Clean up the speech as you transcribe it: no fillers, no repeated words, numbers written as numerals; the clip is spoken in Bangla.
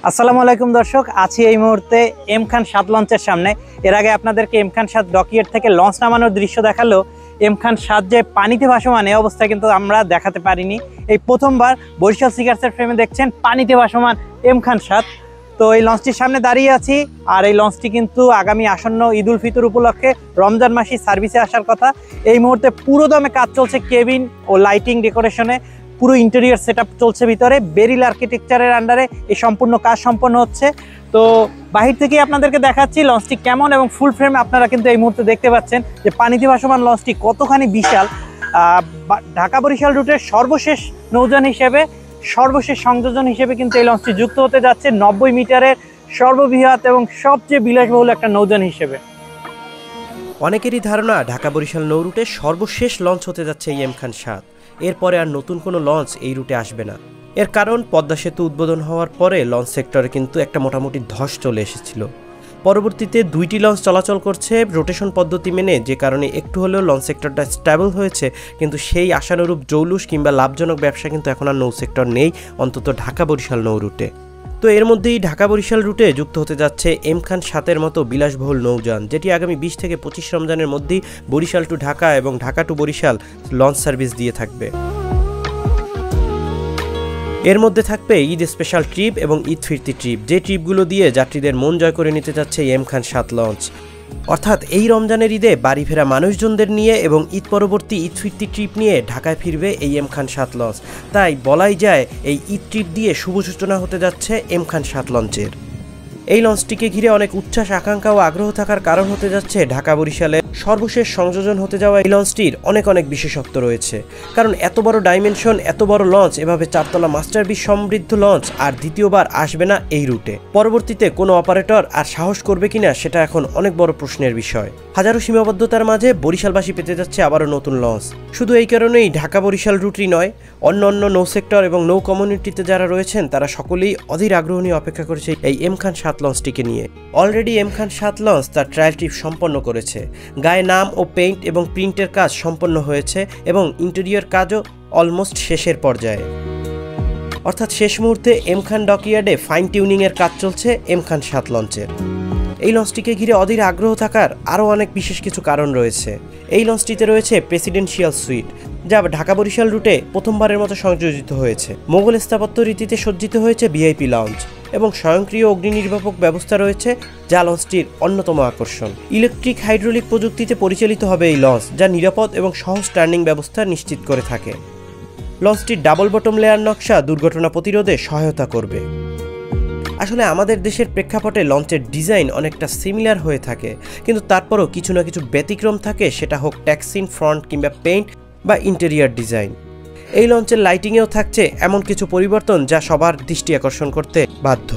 আসসালামু আলাইকুম দর্শক, আছি এই মুহূর্তে এম খান 7 লঞ্চের সামনে। এর আগে আপনাদেরকে এম খান 7 ডকইয়ার্ড থেকে লঞ্চ নামানোর দৃশ্য দেখালো। এম খান 7 যে পানিতে ভাসমান এই অবস্থায় কিন্তু আমরা দেখাতে পারিনি। এই প্রথমবার বরিশাল সিকার্সের ফ্রেমে দেখছেন পানিতে ভাসমান এম খান 7। তো এই লঞ্চটির সামনে দাঁড়িয়ে আছি, আর এই লঞ্চটি কিন্তু আগামী আসন্ন ঈদ উল ফিতর উপলক্ষে রমজান মাসে সার্ভিসে আসার কথা। এই মুহূর্তে পুরো দমে কাজ চলছে কেবিন ও লাইটিং ডেকোরেশনে, পুরো ইন্টেরিয়র সেটআপ চলছে ভিতরে। বেরিল আর্কিটেকচারের আন্ডারে এই সম্পূর্ণ কাজ সম্পন্ন হচ্ছে। তো বাহির থেকে আপনাদেরকে দেখাচ্ছি লঞ্চটি কেমন, এবং ফুল ফ্রেম আপনারা কিন্তু এই মুহূর্তে দেখতে পাচ্ছেন যে পানিতে ভাসমান লঞ্চটি কতখানি বিশাল। ঢাকা বরিশাল রুটের সর্বশেষ নৌযান হিসেবে, সর্বশেষ সংযোজন হিসেবে কিন্তু এই লঞ্চটি যুক্ত হতে যাচ্ছে 90 মিটারের সর্ববৃহৎ এবং সবচেয়ে বিলাসবহুল একটা নৌযান হিসেবে। অনেকেরই ধারণা ঢাকা বরিশাল নৌ রুটের সর্বশেষ লঞ্চ হতে যাচ্ছে এই এম খান 7। এরপরে আর নতুন কোনো লঞ্চ এই রুটে আসবে না। এর কারণ পদ্মা সেতু উদ্বোধন হওয়ার পরে লঞ্চ সেক্টরে কিন্তু একটা মোটামুটি ধস চলে এসেছিল। পরবর্তীতে 2টি লঞ্চ চলাচল করছে রোটেশন পদ্ধতি মেনে, যে কারণে একটু হলেও লঞ্চ সেক্টরটা স্টেবল হয়েছে। কিন্তু সেই আশানুরূপ জৌলুস কিংবা লাভজনক ব্যবসা কিন্তু এখন আর নৌ সেক্টর নেই, অন্তত ঢাকা বরিশাল নৌ রুটে। তো এর মধ্যেই ঢাকা বরিশাল রুটে যুক্ত হতে যাচ্ছে এম খান 7-এর মতো বিলাসবহুল নৌযান, যেটি আগামী 20 থেকে 25 রমজানের মধ্যেই বরিশাল টু ঢাকা এবং Dhaka to Barishal launch service দিয়ে থাকবে। এর মধ্যে থাকবে ঈদ স্পেশাল ট্রিপ এবং ঈদ ফিরতি ট্রিপ, যে ট্রিপগুলো দিয়ে যাত্রীদের মন জয় করে নিতে যাচ্ছে এম খান 7 লঞ্চ। অর্থাৎ এই রমজানের ঈদে বাড়ি ফেরা মানুষজনদের নিয়ে এবং ঈদ পরবর্তী ঈদ ফিরতি ট্রিপ নিয়ে ঢাকায় ফিরবে এই এম খান 7 লঞ্চ। তাই বলাই যায় এই ঈদ ট্রিপ দিয়ে শুভ সূচনা হতে যাচ্ছে এম খান 7 লঞ্চের। এই লঞ্চটিকে ঘিরে অনেক উচ্ছ্বাস, আকাঙ্ক্ষা ও আগ্রহ থাকার কারণ হতে যাচ্ছে ঢাকা বরিশালে সর্বশেষ সংযোজন হতে যাওয়া এই লঞ্চটির অনেক বিশেষত্ব রয়েছে। কারণ এত বড় ডাইমেনশন, এত বড় লঞ্চ, এভাবে 4তলা মাস্টারপিস সমৃদ্ধ লঞ্চ আর দ্বিতীয়বার আসবে না এই রুটে। পরবর্তীতে কোনো অপারেটর আর সাহস করবে কিনা সেটা এখন অনেক বড় প্রশ্নের বিষয়। হাজারো সীমাবদ্ধতার মাঝে বরিশালবাসী পেতে যাচ্ছে আবারও নতুন লঞ্চ। শুধু এই কারণেই ঢাকা বরিশাল রুটই নয়, অন্য নৌ সেক্টর এবং নৌ কমিউনিটিতে যারা রয়েছেন তারা সকলেই অধীর আগ্রহ নিয়ে অপেক্ষা করেছে এই এম খান 7 লঞ্চটিকে নিয়ে। অলরেডি এম খান 7 লঞ্চ তার ট্রায়াল ট্রিপ সম্পন্ন করেছে। গায়ে নাম ও পেইন্ট এবং প্রিন্টের কাজ সম্পন্ন হয়েছে এবং ইন্টেরিয়র কাজও অলমোস্ট শেষের পর্যায়ে। অর্থাৎ শেষ মুহূর্তে এম খান ডকইয়ার্ডে ফাইন টিউনিংয়ের কাজ চলছে এম খান 7 লঞ্চের। এই লঞ্চটিকে ঘিরে অধীর আগ্রহ থাকার আরও অনেক বিশেষ কিছু কারণ রয়েছে। এই লঞ্চটিতে রয়েছে প্রেসিডেন্সিয়াল সুইট, যা ঢাকা বরিশাল রুটে প্রথমবারের মতো সংযোজিত হয়েছে। মোগল স্থাপত্য রীতিতে সজ্জিত হয়েছে ভিআইপি লাউঞ্জ এবং স্বয়ংক্রিয় অগ্নি নির্বাপক ব্যবস্থা রয়েছে, যা লঞ্চটির অন্যতম আকর্ষণ। ইলেকট্রিক হাইড্রোলিক প্রযুক্তিতে পরিচালিত হবে এই লঞ্চ, যা নিরাপদ এবং সহজ টার্নিং ব্যবস্থা নিশ্চিত করে থাকে। লঞ্চটির ডাবল বটম লেয়ার নকশা দুর্ঘটনা প্রতিরোধে সহায়তা করবে। আসলে আমাদের দেশের প্রেক্ষাপটে লঞ্চের ডিজাইন অনেকটা সিমিলার হয়ে থাকে, কিন্তু তারপরও কিছু না কিছু ব্যতিক্রম থাকে, সেটা হোক ট্যাক্সিন, ফ্রন্ট কিংবা পেইন্ট বা ইন্টেরিয়র ডিজাইন। এই লঞ্চের লাইটিংয়েও থাকছে এমন কিছু পরিবর্তন যা সবার দৃষ্টি আকর্ষণ করতে বাধ্য।